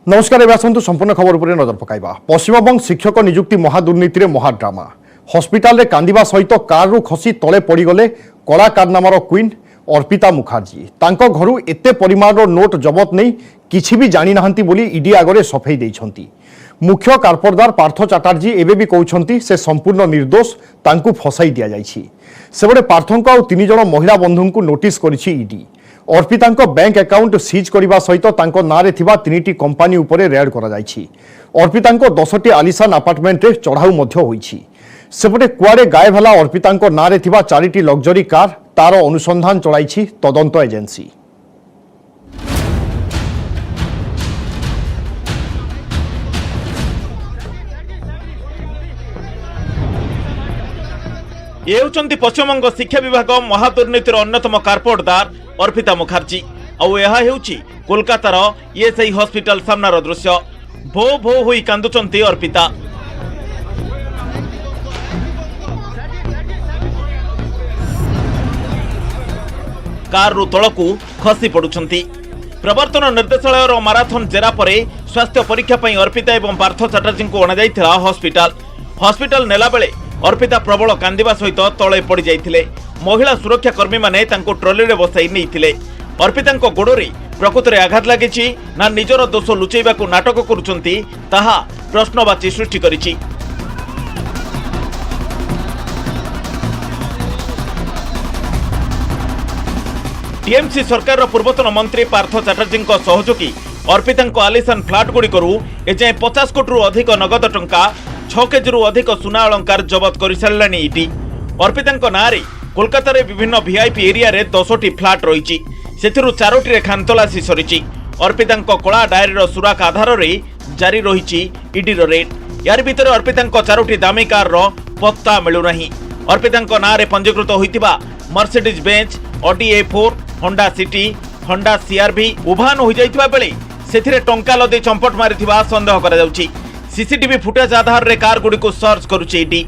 नमस्कार एवं संपूर्ण खबर पर नजर पकाइबा। पश्चिमबंग शिक्षक नियुक्ति महादुर्नीति महाड्रामा। हस्पिटाल रे कांदिबा सहित कारु खसी तले पड़गले कला कारनामार क्वीन अर्पिता मुखार्जी। तांको घरु एते परिमाणर नोट जबत नहीं किछि भी जानी नाहंती बोली ईडी आगरे सफेई देइछंती। मुख्य कारपरदार पार्थ चैटर्जी एबे भी कहउछंती से संपूर्ण निर्दोष, तांकु फसाई दिया जाइछि। सेबडे पार्थंको आ 3 जण महिला बंधुंकु नोटिस करिछि ईडी। अर्पितांको बैंक अकाउंट सीज करने सहित तांको नारे थिबा 3टी कंपनी उपरे रेड करा जाइछि। अर्पितांको 10टी आलिशान अपार्टमेंट रे चढ़ाऊ मध्य होइछि। सेपटे कुआडे गायब हला अर्पितांको नारे थिबा 4टी लग्जरी कार, तार अनुसंधान चलाइछि तदंत एजेंसी। ये होचंती पश्चिमबंग शिक्षा विभाग महादुर्नीतिर अन्यतम कारपोर्टदार अर्पिता मुखार्जी। आउ यह हेउची कोलकातार ईएसआई हॉस्पिटल सामनार दृश्य। भो भो होई कांदुचंती अर्पिता। कार रु तळकू खसी पडुचंती। प्रवर्तन निर्देशालय माराथन जेरा परे स्वास्थ्य परीक्षा पई अर्पिता एवं पार्थ चैटर्जी को अणा जाइथिला हॉस्पिटल नेला बेले अर्पिता प्रबल कांदिबा सहित तळे पड़ी जाइथिले। महिला सुरक्षा कर्मी माने तांको ट्रॉली रे बसाई नैथिले। अर्पितांको गोड़रे प्रकृତରେ आघात लागिछि ना निजर दोष लुचैबाकू नाटक करुचंती ताहा प्रश्नवाची सृष्टि करिछि। टीएमसी सरकार पूर्वतन मंत्री पार्थ चैटर्जी सहयोगी अर्पितांको आलिशान फ्लाट गुड़िकरू एजाएं 50 कोटी अधिक नगद टंका 6 केजी अधिक सुना अलंकार जबत कर सारानी ईडी। अर्पितांको नारे कोलकाता रे विभिन्न वीआईपी एरिया रे 10टी फ्लाट रही, सेथिरु 4टी रे खानतलासी सरीची। अर्पितांको कला डायरी रो सुराक आधार रे जारी रही ईडी रो रेड। यार भितर अर्पितांको 4टी दामी कार रो पत्ता मिलु नाही। अर्पितांको नारे पंजीकृत होइतिबा Mercedes Benz, Audi A4, Honda City, Honda CRV उभान हो जाइतिबा बेले सेथिरे टंका लदे चंपट मारिथिबा संदेह करा जाउची। सीसीटीवी फुटेज आधार रे कार गुडी को सर्च करुची ईडी।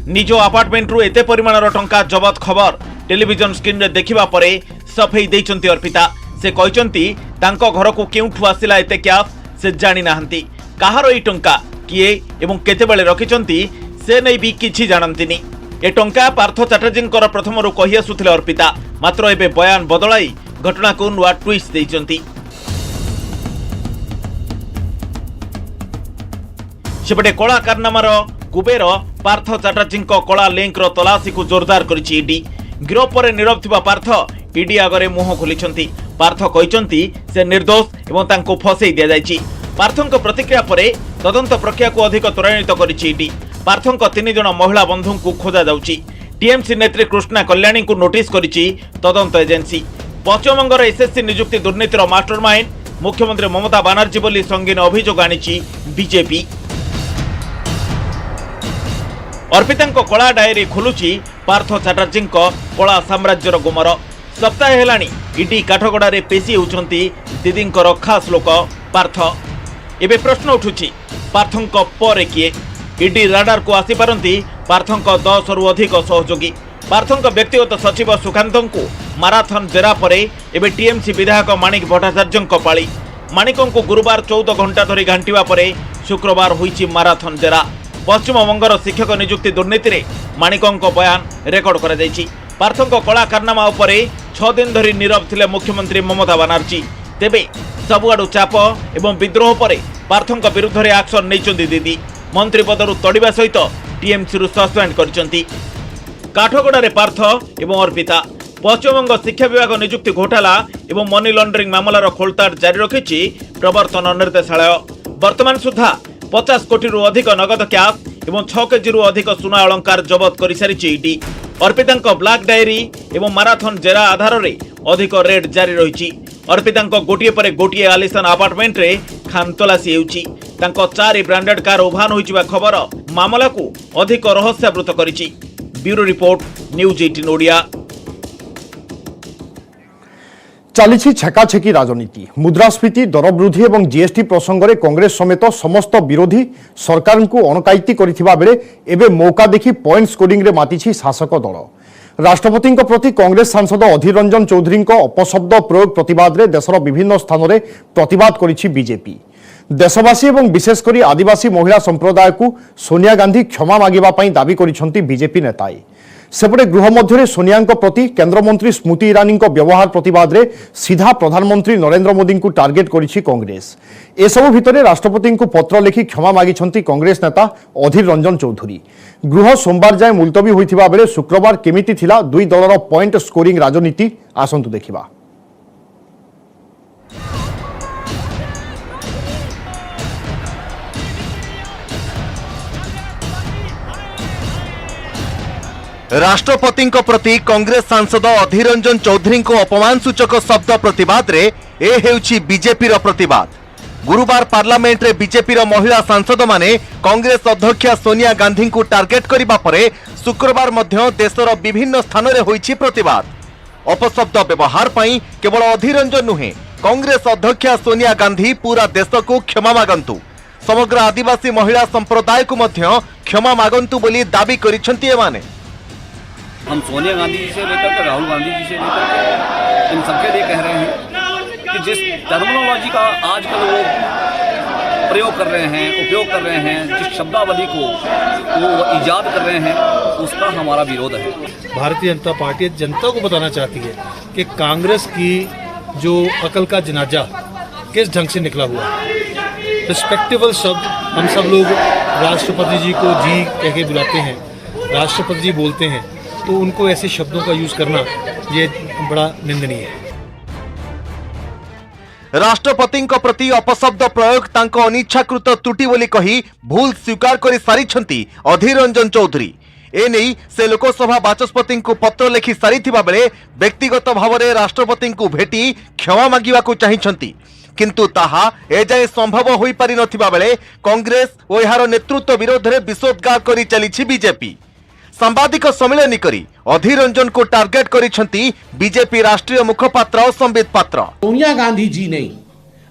निजो अपार्टमेंट रु एते परिमाणर टंका जबत खबर टेलीविजन स्क्रीन रे देखिबा परे सफेई दैचंती अर्पिता। से कहचंती तांको घर को केउठु आसिला एते कैश से जानि नाहंती। काहार ई टंका किए एवं केते बेले रखिचंती से नै भी किछि जानंतिनी। ए टंका पार्थ चैटर्जींकर प्रथमरु कहि आसुथिले अर्पिता, मात्र एबे बयान बदलाई घटना को नुआ ट्विस्ट दैचंती। सेपटे कला कारनामार कुबेर पार्थ चैटर्जी कला लिंक तलाशी को जोरदार करिछि ईडी। गिरफ पर नीरव थिबा पार्थ ईडी आगरे मुह खोलिछंती। पार्थ कहिछंती से निर्दोष एवं तांको फसई दिया जाइछि। पार्थंक प्रतिक्रिया परे तदंत प्रक्रिया को अधिक त्वरान्वित करिछि ईडी। पार्थंक 3 जण महिला बंधु को खोजा जाउछि। टीएमसी नेत्री कृष्णा कल्याणी को नोटिस करिछि तदंत एजेंसी। पश्चिमबंगर एसएससी नियुक्ति दुर्नीतिर मास्टरमाइंड मुख्यमंत्री ममता बनर्जी बोली संगीन अभियोग आनिछि बीजेपी। अर्पितांको कला डायरी खोलुची पार्थ चैटर्जी कला साम्राज्यर गुमर। सप्ताह हेलानी ईडी काठगड़ा रे पेशी होउछंती दीदींकर खास लोक पार्थ। एबे प्रश्न उठुची पार्थंको परे किए? ईडी राडार को आसी पारंती पार्थंको 10 रु अधिक सहयोगी। पार्थंको व्यक्तिगत सचिव सुकांतंको माराथन जेरा परे एबे टीएमसी विधायक माणिक भट्टाचार्यंको पाळी। माणिकंको गुरुवार 14 घंटा धरी घांटिबा परे शुक्रवार होईची माराथन जेरा। पश्चिमबंगर शिक्षक नियुक्ति दुर्नीति रे माणिकंको बयान रेकर्ड करा जायछि। पार्थंको कला कारनामा उपरे 6 दिन धरी नीरव थिले मुख्यमंत्री ममता बनर्जी। तेबे सबुआडु चाप एवं विद्रोह परे पार्थंको विरुद्ध रे एक्शन नैचंदी दीदी। मंत्री पदरु तड़िबा सहित टीएमसी रु सस्पेंड करिसंती। काठगड़ा रे पार्थ एवं अर्पिता। पश्चिमबंग शिक्षा विभाग नियुक्ति घोटाला एवं मनी लॉन्ड्रिंग मामलार खोलताड़ जारी रखिछि प्रवर्तन निर्देशालय। वर्तमान सुधा 50 कोटी रु अधिक नगद कैश एवं 6 केजी रु अधिक सुना अलंकार जबत कर सारिछि ईडी। अर्पितांको ब्लैक डायरी एवं माराथन जेरा आधार रे अधिक रेड जारी रहिछि। अर्पितांको गोटिए परे गोटिए आलिशान अपार्टमेंट रे खानतलासी हेउछि। तांको 4 ब्रांडेड कार उभान होइजिबा खबर मामला को अधिक रहस्यावृत करिछि। Bureau report news 18 Odia. चली छेकाछेकी राजनीति। मुद्रास्फीति, दरवृद्धि और जीएसटी प्रसंग में कांग्रेस समेत समस्त विरोधी सरकार को अणकायती करथिबा बेले एबे मौका देखि पॉइंट स्कोरिंग रे मातिछि शासक दल। राष्ट्रपति प्रति कांग्रेस सांसद अधीर रंजन चौधरी अपशब्द प्रयोग प्रतिवाद में देशर विभिन्न स्थान में प्रतिवाद करिछि बीजेपी। देशवासी एवं विशेषकर आदिवासी महिला संप्रदाय को सोनिया गांधी क्षमा मागिबा पई दाबी करिसेंति बीजेपी नेताए। सेपटे गृह मध्य सोनिया प्रति केन्द्रमंत्री स्मृति ईरानी व्यवहार प्रतिवाद में सीधा प्रधानमंत्री नरेंद्र मोदी को टार्गेट करिछि कांग्रेस। एसबू भितर राष्ट्रपति को पत्र लिखि क्षमा मागिछंती कांग्रेस नेता अधीर रंजन चौधरी। गृह सोमवार जाए मुलतवी होइथिबा बेले शुक्रवार केमिति थिला दुई दलर पॉइंट स्कोरिंग राजनीति आसंतु देखिबा। राष्ट्रपति प्रति कांग्रेस सांसद अधीर रंजन चौधरी को अपमान सूचक शब्द प्रतिवाद रे ए हेउछि बीजेपी प्रतिवाद। गुरुवार पार्लियामेंट रे बीजेपी महिला सांसद माने कांग्रेस अध्यक्ष सोनिया गांधी को टार्गेट करिबा परे शुक्रवार मध्य देशर विभिन्न स्थान रे होइछि प्रतिवाद। अपशब्द व्यवहार पई केवल अधीर रंजन नुहे कांग्रेस अध्यक्ष सोनिया गांधी पूरा देश को क्षमा मागंतु, समग्र आदिवासी महिला संप्रदाय को मध्य क्षमा मागंतु बोली दाबी करिसेंति एमाने। हम सोनिया गांधी जी से लेकर के राहुल गांधी जी से लेकर के इन सबके लिए कह रहे हैं कि जिस टर्मिनोलॉजी का आजकल वो प्रयोग कर रहे हैं, उपयोग कर रहे हैं, जिस शब्दावली को वो ईजाद कर रहे हैं, उसका हमारा विरोध है। भारतीय जनता पार्टी जनता को बताना चाहती है कि कांग्रेस की जो अकल का जनाजा किस ढंग से निकला हुआ है। रिस्पेक्टेबल शब्द हम सब लोग राष्ट्रपति जी को जी कह के बुलाते हैं, राष्ट्रपति जी बोलते हैं, तो उनको ऐसे शब्दों का यूज करना ये बड़ा निंदनीय है। राष्ट्रपति प्रति अपशब्द प्रयोग तांको अनिच्छाकृत त्रुटि बोली कही भूल स्वीकार कर सारी अधीर रंजन चौधरी। एने से लोकसभा बाचस्पति को पत्र लिखि सारी बेले व्यक्तिगत भाव में राष्ट्रपति को भेटी क्षमा मागिबा को चाहिछंती, किंतु ताहा एजाए संभव होई पारि नथिबा बेले कांग्रेस और यार नेतृत्व विरोध में विषोद्गार करी चलीछि बीजेपी। सांबादिक सम्मेलन करी अधीर रंजन को टार्गेट करिसेंति बीजेपी राष्ट्रीय मुखपात्र संबित पात्र। सोनिया गांधी जी ने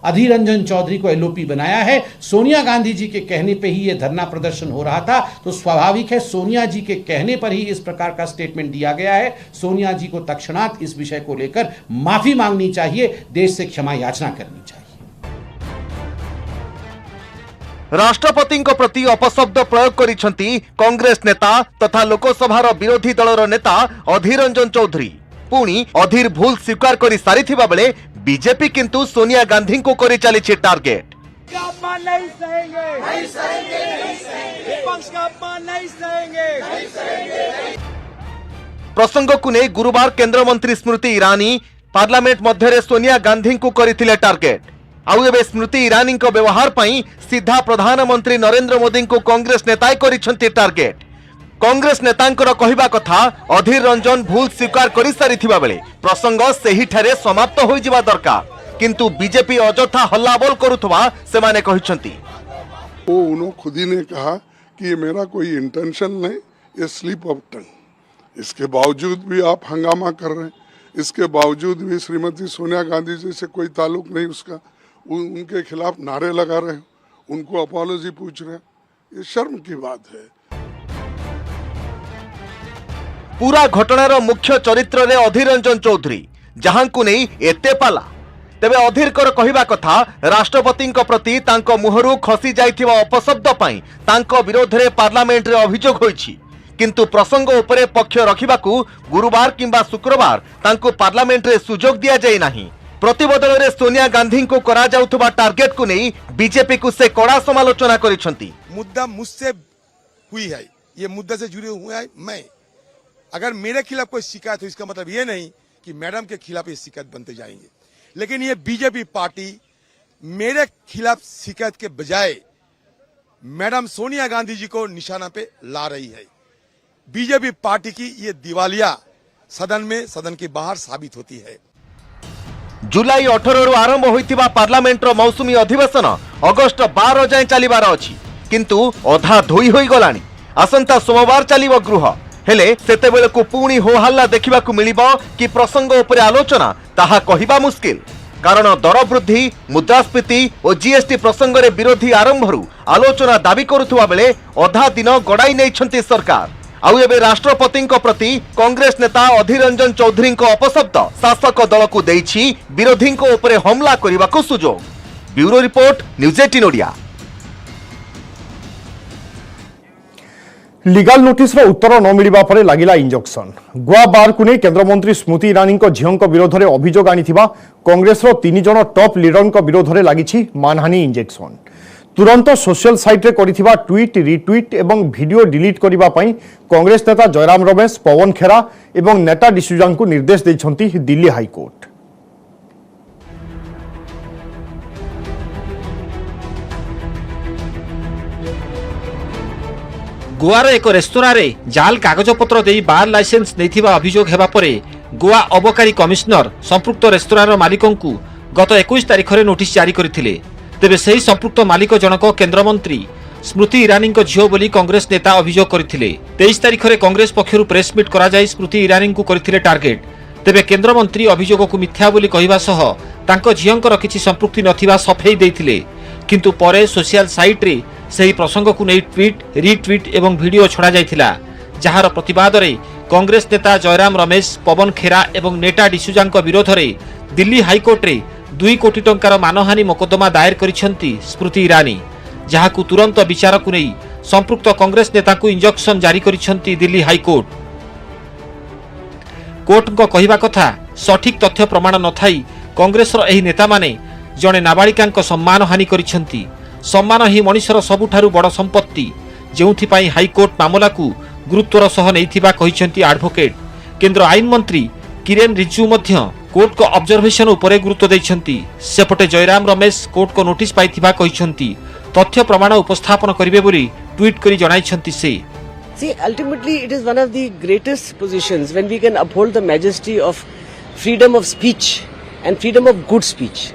अधीर रंजन चौधरी को एलओपी बनाया है। सोनिया गांधी जी के कहने पे ही ये धरना प्रदर्शन हो रहा था, तो स्वाभाविक है सोनिया जी के कहने पर ही इस प्रकार का स्टेटमेंट दिया गया है। सोनिया जी को तत्क्षणात इस विषय को लेकर माफी मांगनी चाहिए, देश से क्षमा याचना करनी चाहिए। राष्ट्रपति प्रति अपशब्द प्रयोग करिसेंति कांग्रेस नेता तथा लोकसभार विरोधी दलर नेता अधीर रंजन चौधरी। पुणी अधीर भूल स्वीकार करी सारिथिबा बेले बीजेपी किंतु सोनिया गांधी को करी चलीछि टार्गेट। प्रसंग को नहीं गुरुवार केंद्र मंत्री स्मृति ईरानी पार्लियामेंट मध्य सोनिया गांधी को करथिले टार्गेट। आउ एबे स्मृति ईरानी व्यवहार पई सीधा प्रधानमंत्री नरेंद्र मोदी को कांग्रेस नेताए करिसेंति टार्गेट। कांग्रेस नेतांकर कहिबा कथा अधीर रंजन भूल स्वीकार करि सारिथिबा बेले प्रसंग सेही ठारे समाप्त होई जिबा दरकार, किंतु बीजेपी अजथा हल्लाबोल करुथबा से माने कहिसेंति। वो उन्होंने खुद ही ने कहा कि ये मेरा कोई इंटेंशन नहीं, ये स्लिप ऑफ टंग। इसके बावजूद भी आप हंगामा कर रहे हैं, इसके बावजूद भी श्रीमती सोनिया गांधी जी से कोई ताल्लुक नहीं उसका, उनके खिलाफ नारे लगा रहे हैं, उनको अपॉलॉजी पूछ रहे हैं, ये शर्म की बात है। पूरा घटनार मुख्य चरित्र रे अधीर रंजन चौधरी, जहां को नहीं एते पाला। तेबे अधीर कर कहिबा कथा राष्ट्रपति प्रति तांको मुहरु खसी जाइथिबा अपशब्द पई तांको विरोध रे पार्लियामेंट रे अभियोग होइछि, किंतु प्रसंग उपरे पक्ष रखिबाकू गुरुवार किंबा शुक्रवार तांको पार्लियामेंट रे सुजोग दिया जाय नाही। प्रतिबदल रे सोनिया गांधी को करा जाउथबा टार्गेट को नहीं बीजेपी को से कड़ा समालोचना करिसेंति। मुद्दा मुझसे हुई है, ये मुद्दा से जुड़े हुए हैं मैं। अगर मेरे खिलाफ कोई शिकायत हो इसका मतलब ये नहीं कि मैडम के खिलाफ ये शिकायत बनते जाएंगे, लेकिन ये बीजेपी पार्टी मेरे खिलाफ शिकायत के बजाय मैडम सोनिया गांधी जी को निशाना पे ला रही है। बीजेपी पार्टी की ये दिवालिया सदन में, सदन के बाहर साबित होती है। जुलाई 18 रु आरंभ होइतिबा पार्लियामेंट रो मौसुमी अधिवेशन अगस्त 12 जाए चलिबार अछि, किंतु अधा धोई होई गलानी। आसंता सोमवार चलिबो गृह, हेले सेते बेले को पुणी हो हल्ला देखिबा को मिलिबो कि प्रसंग उपरे आलोचना ताहा कहिबा मुश्किल, कारण दर वृद्धि, मुद्रास्फीति और जीएसटी प्रसंग रे विरोधी आरंभरू आलोचना दाबी करुथुवा बेले अधा दिन गड़ाई नैछंती सरकार। आउ एबे राष्ट्रपति प्रति कांग्रेस नेता अधीर रंजन चौधरी अपशब्द शासक दल को देइछि विरोधी उपरे हमला करने सुजोग। Bureau report news 18 Odia. Legal notice रो उत्तर न मिलिबा परे लागिला इंजेक्शन। गोवा बार को नहीं केंद्रमंत्री स्मृति ईरानी झीओं विरोध में अभियोग आनिथिबा कांग्रेस रो 3 जन टॉप लीडर विरोध में लागिछि मानहानि इंजेक्शन। तुरंत सोशल साइट रे करिथिबा ट्वीट रिट्वीट एवं वीडियो डिलीट करिबा पई कांग्रेस नेता जयराम रमेश पवन खेरा एवं नेता डिसूजा को निर्देश दैछंती दिल्ली हाईकोर्ट। गोवार एक रेस्तोरां रे जाल कागजपत्र दे बार लाइसेंस नैथिबा अभियोग हेबा परे गोवा अबकारी कमिश्नर संपुक्त रेस्तोरां मालिकों को गत 21 तारिख रे नोटिस जारी करथिले। तेबे सही संपुक्त मालिक जनक केंद्रमंत्री स्मृति ईरानी झीओ बोली कांग्रेस नेता अभियोग करथिले। 23 तारिख रे कांग्रेस पक्षरु प्रेस मीट करा जाय स्मृति ईरानी को करथिले टार्गेट। तेबे केंद्रमंत्री अभियोग को मिथ्या बोली कहिबा सह तांको झीओंकर किछि संपृक्ति नथिबा सफेई दैथिले। किंतु परे सोशल साइट रे सही प्रसंग को नहीं ट्वीट रिट्वीट एवं वीडियो छड़ा जायथिला, जहार प्रतिवाद रे कांग्रेस नेता जयराम रमेश पवन खेरा एवं नेता डिसूजा विरोध में दिल्ली हाईकोर्ट रे 2 कोटी टंकार मानहानि मोकद्दमा दायर करिसेंती स्मृति ईरानी, जहाकु तुरंत विचार को नहीं संपृक्त कांग्रेस नेता को इंजेक्शन जारी करिसेंती दिल्ली हाईकोर्ट। कोर्ट को कहिबा कथा सठिक तथ्य प्रमाण न थाई कांग्रेस रो एही नेता माने जने नाबालिका सम्मान हानि करिसेंती। सम्मान ही मनुष्यर सबुठारु बड़ संपत्ति, जेउथिपाई हाईकोर्ट मामला को गुरुत्वर सह नैथिबा कहिसेंती एडवोकेट। केंद्र आईन मंत्री किरेन रिजिजू मध्य कोर्ट को ऑब्जर्वेशन उपरे गुरुत्व दैछंती। सेपटे जयराम रमेश कोर्ट को नोटिस पाइथिबा कहिसेंती तथ्य प्रमाण उपस्थापन करिवे बोली ट्वीट करी जणाइछंती से। See, ultimately it is one of the greatest positions when we can uphold the majesty of freedom of speech and freedom of good speech.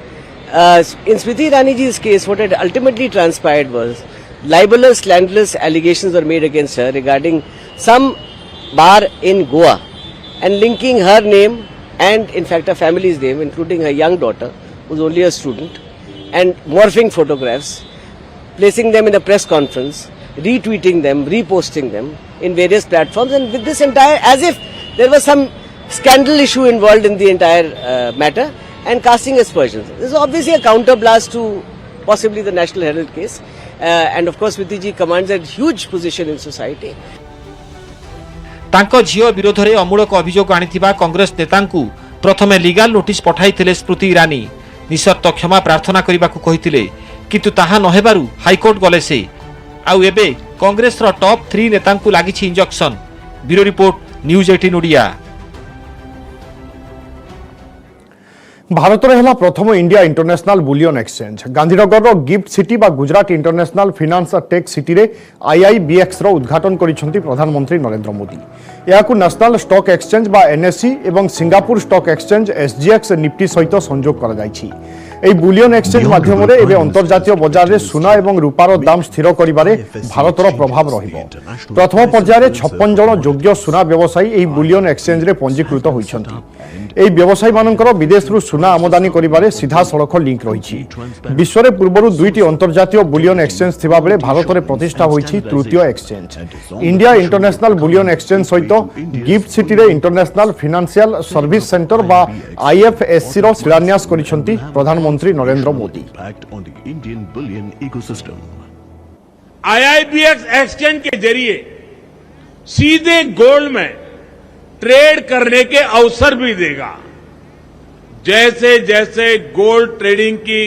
In Smriti Irani's case, what had ultimately transpired was libelous, slanderous allegations were made against her regarding some bar in Goa and linking her name and in fact her family's name, including her young daughter, who's only a student, and morphing photographs, placing them in a press conference, retweeting them, reposting them in various platforms, and with this entire, as if there was some scandal issue involved in the entire matter, and casting aspersions. This is obviously a counterblast to possibly the National Herald case, and of course Smriti ji commands a huge position in society. तांको झीओ विरोध में अमूलक अभियोग आनिथिबा कांग्रेस नेतांकु प्रथमे legal notice पठाइथिले Smriti Irani. निशर्त क्षमा प्रार्थना करिबाकु कहिथिले, किंतु ताहा नहेबारु high court गले से। आउ एबे कांग्रेस रो टॉप 3 नेतांकु लागिछि injection. Bureau report news 18 Odia. Bharat में प्रथम India international bullion exchange Gandhinagar gift city बा Gujarat international finance tech city रे IIBX उद्घाटन करिसेंती प्रधानमंत्री नरेंद्र मोदी। याकु नेशनल स्टॉक एक्सचेंज बा NSE एवं Singapore stock exchange SGX Nifty सहित संयोग करा जायछि। एई बुलियन एक्सचेंज माध्यम रे एबे अंतर्जातीय बाजार रे सुना एवं रूपार दाम स्थिर करिबारे भारतर प्रभाव रहिबो। प्रथम पर्याय 56 जन योग्य सुना व्यवसायी एई बुलियन एक्सचेंज रे पंजीकृत होइछन्ती। एई व्यवसायी मानकर विदेश रु सुना आमदानी करिबारे सीधा सड़क लिंक रहिछि। विश्व रे पूर्वरु 2टी अंतर्जातीय बुलियन एक्सचेंज थिबा बेले भारत रे प्रतिष्ठा होइछि तृतीय exchange. India international bullion exchange सहित गिफ्ट सिटी रे इंटरनेशनल फाइनेंशियल सर्विस सेंटर बा IFSC रो शिलान्यास करिसेंती प्रधानमंत्री नरेंद्र मोदी। IIBX एक्सचेंज के जरिए सीधे गोल्ड में ट्रेड करने के अवसर भी देगा। जैसे जैसे गोल्ड ट्रेडिंग की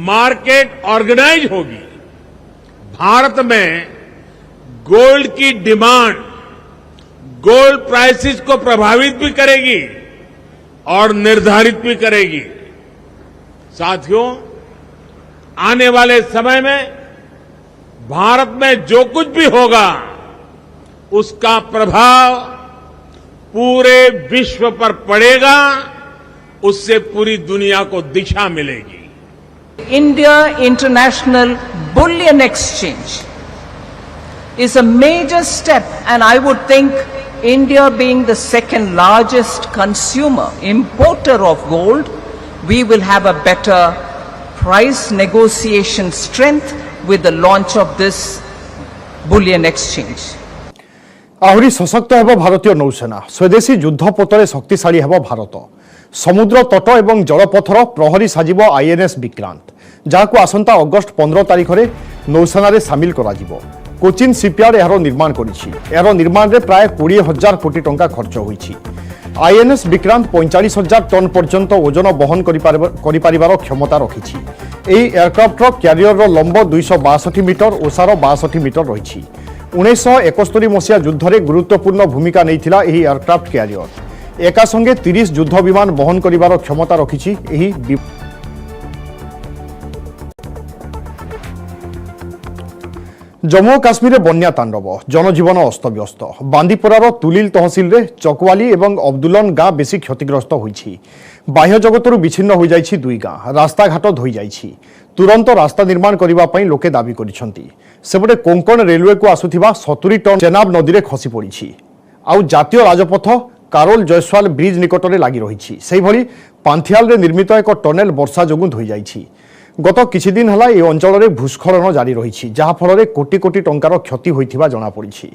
मार्केट ऑर्गेनाइज होगी, भारत में गोल्ड की डिमांड गोल्ड प्राइसेस को प्रभावित भी करेगी और निर्धारित भी करेगी। साथियों, आने वाले समय में भारत में जो कुछ भी होगा उसका प्रभाव पूरे विश्व पर पड़ेगा, उससे पूरी दुनिया को दिशा मिलेगी। India International Bullion Exchange is a major step, and I would think India being the second largest consumer, importer of gold, we will have a better price negotiation strength with the launch of this bullion exchange. आहरी सशक्त हेब भारतीय नौसेना स्वदेशी युद्धपोतरे शक्तिशाली हेब भारत समुद्र तट एवं जलपथर प्रहरी साजिब आईएनएस विक्रांत जहां आसंता अगस्ट 15 तारिख में नौसेना सामिल करा कोचिन शिपयार्ड यार निर्माण कर निर्माण में प्राय 20,000 कोटी टंका खर्च होईछि। आईएनएस विक्रांत 45,000 टन पर्यंत ओजन बहन करिपारिबार क्षमता रखिछि। एही एयरक्राफ्टर क्यारियर लंब 262 मीटर ओसार 62 मीटर रही। 1971 मसीहा युद्ध में गुरुत्वपूर्ण भूमिका नैथिला एही एयरक्राफ्ट क्यारियर एका संगे 30 युद्ध विमान बहन करिबार क्षमता रखिछि। एही जम्मू और काश्मीर में बन्या तांडव जनजीवन अस्तव्यस्त बांदीपुरार तुलिल तहसिल रे चकवाली एवं अब्दुलन गाँ बेसी क्षतिग्रस्त होईछि। बाह्य जगतरू विच्छिन्न हो जाइछि दुई गाँ रास्ताघाट धोई जाइछि। तुरंत रास्ता निर्माण करबा पई लोके दाबी करिसंती। सेपटे कोंकण रेलवे को आसुथिबा 70 टन चेनाब नदी रे खसी पड़िछि। आउ जातीय राजपथ कारोल जयसवाल ब्रिज निकटरे लागि रहिछि। सेहि भली पांथियाल रे निर्मित एक टनेल वर्षा जोगु धोई जाइछि। गत किछि दिन हला ए अंचल रे भूस्खलन जारी रहिछि जहा फल रे कोटी कोटी टंकार क्षति होइथिबा जणा पड़िछि।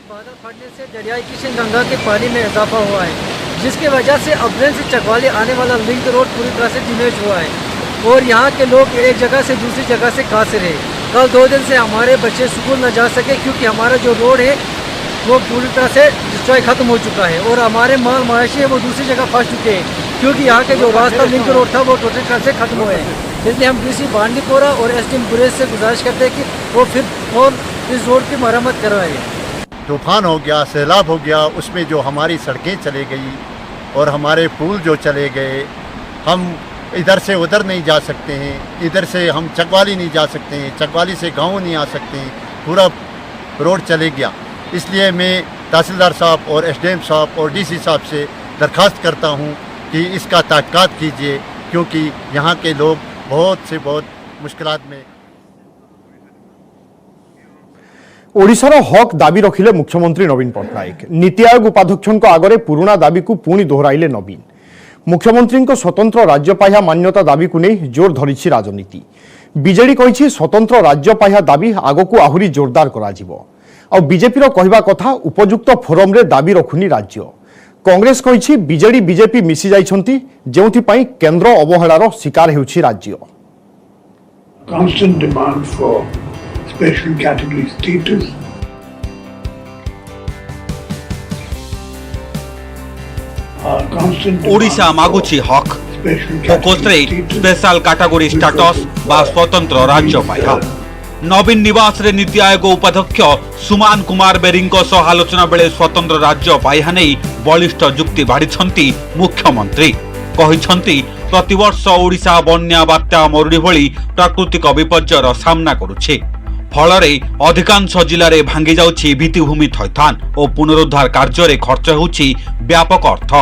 बादल फटने से दरियाई किशन गंगा के पानी में इजाफा हुआ है जिसकी वजह से अब्रेन से चकवाली आने वाला लिंक रोड पूरी तरह से डैमेज हुआ है और यहाँ के लोग एक जगह से दूसरी जगह से कासिर है। कल 2 दिन से हमारे बच्चे स्कूल न जा सके क्योंकि हमारा जो रोड है वो पूरी तरह से डिस्ट्रॉय खत्म हो चुका है और हमारे माल मवेशी है वो दूसरी जगह फंस चुके हैं क्योंकि यहाँ के जो रास्ता लिंक रोड था वो टोटल तरह से खत्म हुए हैं। इसलिए हम डीसी बांडीपोरा और एसडीएम गुरेज से गुजारिश करते हैं कि वो फिर और इस रोड की मरम्मत करवाए। तूफान हो गया, सैलाब हो गया, उसमें जो हमारी सड़कें चले गई और हमारे पुल जो चले गए, हम इधर से उधर नहीं जा सकते हैं, इधर से हम चकवाली नहीं जा सकते हैं, चकवाली से गाँव नहीं आ सकते हैं, पूरा रोड चले गया। इसलिए मैं तहसीलदार साहब और एसडीएम साहब और डीसी साहब से दरख्वास्त करता हूं कि इसका तहक़ीक़ात कीजिए क्योंकि यहाँ के लोग बहुत मुश्किलात में। ओडिशार हक दाबी रखिले मुख्यमंत्री नवीन पट्टनायक। नीति आयोग उपाध्यक्ष आगरे पुराना दाबी को पुणी दोहराइले नवीन। मुख्यमंत्री स्वतंत्र राज्य पाह्या मान्यता दाबी को नहीं जोर धरिछि राजनीति। बीजेडी कहिछि स्वतंत्र राज्य पाह्या दाबी आगकू आहुरी जोरदार कराजिबो। और बीजेपी कहवा कथा उपयुक्त फोरम रे दाबी रखुनी राज्य। कांग्रेस कहिछि बीजेडी बीजेपी मिसी जाइछंती जेउथि केंद्र अवहेलार शिकार हेउछि राज्य। Constant demand for special category status. Odisha मागुछि हक फोकस रे स्पेशल कैटेगरी स्टेटस बा स्वतंत्र राज्य पाया। नवीन निवास रे नीति आयोग उपाध्यक्ष सुमान कुमार बेरी सह आलोचना बेले स्वतंत्र राज्य पाइहा नहीं बलिष्ठ जुक्ति बाढ़ी मुख्यमंत्री कहिसंती प्रतिवर्ष ओडिशा बन्या बात्या मरुड़ी भली प्राकृतिक विपर्ययर सामना करुछे। फलरे अधिकांश जिले में भांगी जाउछि भित्तिभूमि थैथान और पुनरुद्धार कार्य रे खर्च होउछि व्यापक अर्थ।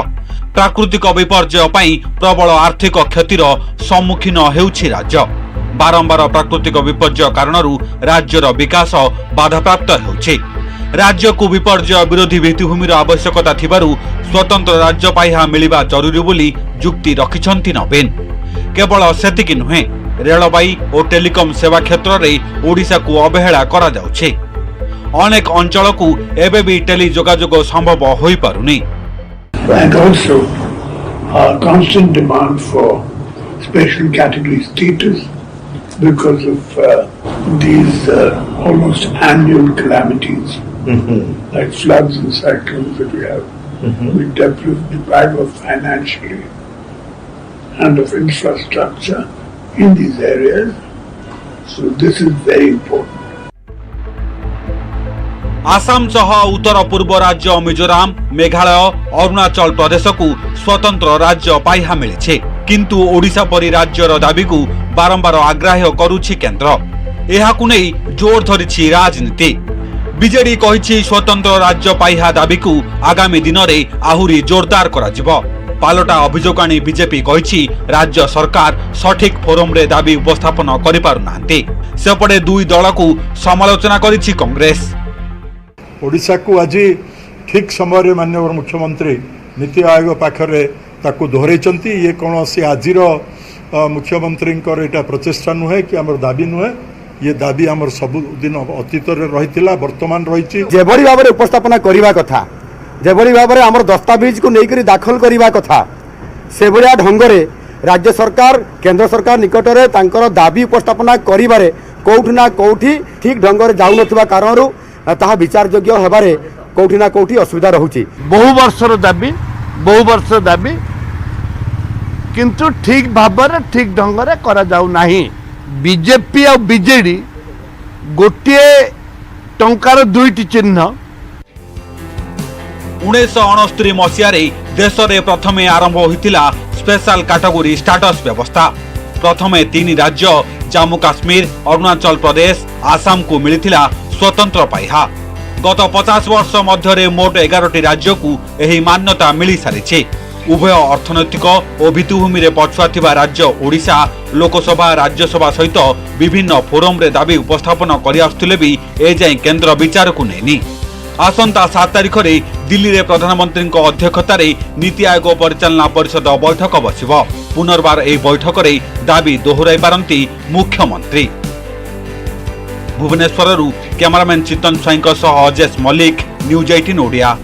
प्राकृतिक विपर्यय पई प्रबल आर्थिक क्षतिर सम्मुखीन हेउछि राज्य। बारंबार प्राकृतिक विपर्यय कारणरू राज्यर विकास बाधाप्राप्त होउछि। राज्य को विपर्यय विरोधी भित्तिभूमिर आवश्यकता थिबारु स्वतंत्र राज्य पाइहा मिलिबा जरूरी बोली जुक्ति रखिछंती नवीन। केवल सेतिकी नुहे रेलबाई और टेलिकम सेवा क्षेत्र में ओडिशा को अवहेला करा जाउछि। अनेक अंचल को एबे भी टेली जोगाजोग संभव होई पारुनी। And also constant demand for special category status because of these almost annual calamities like floods and cyclones that we have. We deprive of financially and of infrastructure in these areas. So this is very important. Assam सह उत्तर पूर्व राज्य मिजोराम मेघालय अरुणाचल प्रदेश को स्वतंत्र राज्य पाइहा मिली किंतु ओडिशा परी राज्यर दाबी को बारंबार आग्राह्य करुछि केंद्र। एहाकु नै जोर धरिछि राजनीति। बीजेडी कहिछि स्वतंत्र राज्य पाइहा दाबी को आगामी दिन में आहुरी जोरदार कराजिबो। पालटा अभियोग आनी बीजेपी कहिछि राज्य सरकार सठिक फोरम रे दाबी उपस्थापन करि पारु नांती। सेपटे दुई दल को समालोचना करिछि कांग्रेस। ओडिशा को आज ठीक समय माननीय मुख्यमंत्री नीति आयोग पाखरे ताकू दोहराइछंती। ये कौन सी आजिर मुख्यमंत्री प्रचेषा नुहे कि आम दाबी नुहे। ये दाबी आमर सबुदिन अतीत रही वर्तमान रही जेभली भाव में उपस्थापना करने कथा जेभली भाव में आमर दस्तावेज को लेकर दाखल करने कथा से भाया ढंगरे राज्य सरकार केंद्र सरकार निकट में तांकर दाबी उपस्थापना करिबारे कोउठी ना कोउठी ठीक ढंगरे जाउ नथिबा कारणरू ताहा विचार योग्य हेबारे कोउठी ना कोउठी असुविधा रहुची। बहु वर्षर दाबी किंतु ठीक भाव में ठीक ढंग से करा जाउ नाही। बीजेपी और बीजेडी गोटे टंकार दुईटी चिन्ह। 1969 मसीह देश में प्रथम आरंभ होता स्पेशल कैटेगरी स्टाटस व्यवस्था। प्रथम 3 राज्य जम्मू काश्मीर अरुणाचल प्रदेश आसाम को मिलता स्वतंत्र पाइहा। गत 50 वर्ष मध्य मोट 11टी राज्य को यह मान्यता मिल सारी। उभय अर्थनैतिक और भित्तिभूमि में पछुआ थिबा राज्य ओडिशा लोकसभा राज्यसभा सहित विभिन्न फोरम रे दाबी उपस्थापन करि आसुथिले भी एजाई केंद्र विचार को नेनी। आसंता 7 तारिख रे दिल्ली रे प्रधानमंत्री अध्यक्षतार नीति आयोग परिचालना परिषद बैठक बसिबो। पुनर्बार एही बैठक रे दाबी दोहराई पारंती मुख्यमंत्री। भुवनेश्वर कैमरामैन चितन स्वाई अजेश मल्लिक न्यूज 18 ओडिया।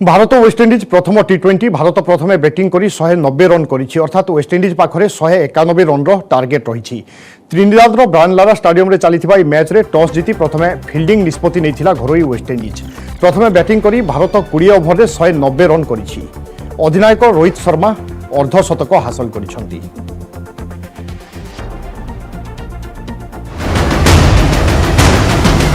भारत वेस्टइंडिज प्रथम टी20 भारत प्रथम बैटिंग करी 190 रन करिछि अर्थात वेस्टइंडिज पाखरे 191 रन रो टार्गेट रहिछि। त्रिनिदाद रो ब्रानलारा स्टेडियम रे चलीथिबा ई मैच रे टॉस जीति प्रथमे फील्डिंग निष्पत्ति नैथिला घरोई वेस्टइंडिज। प्रथमे बैटिंग करी भारत 20 ओवर रे 190 रन करिछि। अधिनायक रोहित शर्मा अर्धशतक हासिल करिसंती।